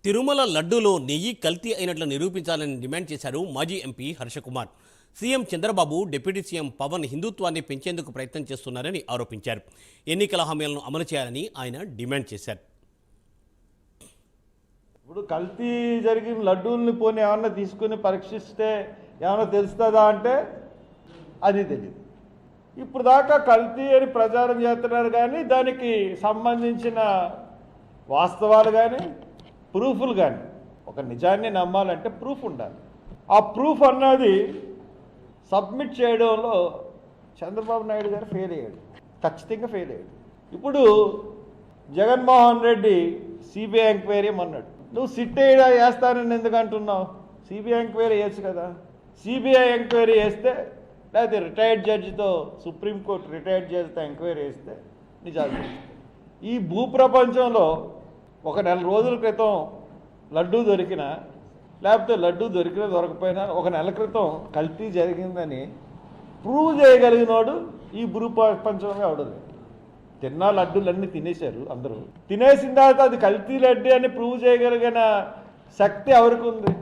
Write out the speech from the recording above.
తిరుమల లడ్డూలో నెయ్యి కల్తీ అయినట్లు నిరూపించాలని డిమాండ్ చేశారు మాజీ MP Harshakumar. CM Chandrababu, deputy CM Pawan హిందుత్వాన్ని పెంచేందుకు ప్రయత్నం చేస్తున్నారని ఆరోపించారు. ఎన్నికల హామీలను అమలు చేయాలని ఆయన డిమాండ్ చేశారు. ఇప్పుడు కల్తీ జరిగిన లడ్డూల్ని పోనీ ఏమన్నా తీసుకుని పరీక్షిస్తే ఏమన్నా తెలుస్తుందా అంటే అది తెలియదు. ఇప్పుడు దాకా కల్తీ అని ప్రచారం చేస్తున్నారు, కానీ దానికి సంబంధించిన వాస్తవాలు కానీ ప్రూఫ్లు కానీ, ఒక నిజాన్ని నమ్మాలంటే ప్రూఫ్ ఉండాలి. ఆ ప్రూఫ్ అన్నది సబ్మిట్ చేయడంలో చంద్రబాబు నాయుడు గారు ఫెయిల్ అయ్యాడు, ఖచ్చితంగా ఫెయిల్ అయ్యాడు. ఇప్పుడు జగన్మోహన్ రెడ్డి సిబిఐ ఎంక్వైరీ అన్నాడు. నువ్వు సిట్ వేస్తానని ఎందుకు అంటున్నావు? సిబిఐ ఎంక్వైరీ వేయచ్చు కదా. సిబిఐ ఎంక్వైరీ వేస్తే, లేకపోతే రిటైర్డ్ జడ్జితో, సుప్రీంకోర్టు రిటైర్డ్ జడ్జితో ఎంక్వైరీ వేస్తే నిజాలు తెలుస్తాయి. ఈ భూప్రపంచంలో ఒక నెల రోజుల క్రితం లడ్డూ దొరికినా, లేకపోతే లడ్డూ దొరికినా దొరకపోయినా ఒక నెల క్రితం కల్తీ జరిగిందని ప్రూవ్ చేయగలిగినోడు ఈ భూప్రపంచంలో అవడదు. తిన్న లడ్డూలన్నీ తినేశారు అందరూ. తినేసిన తర్వాత అది కల్తీ లడ్డు అని ప్రూవ్ చేయగలిగిన శక్తి ఎవరికి ఉంది?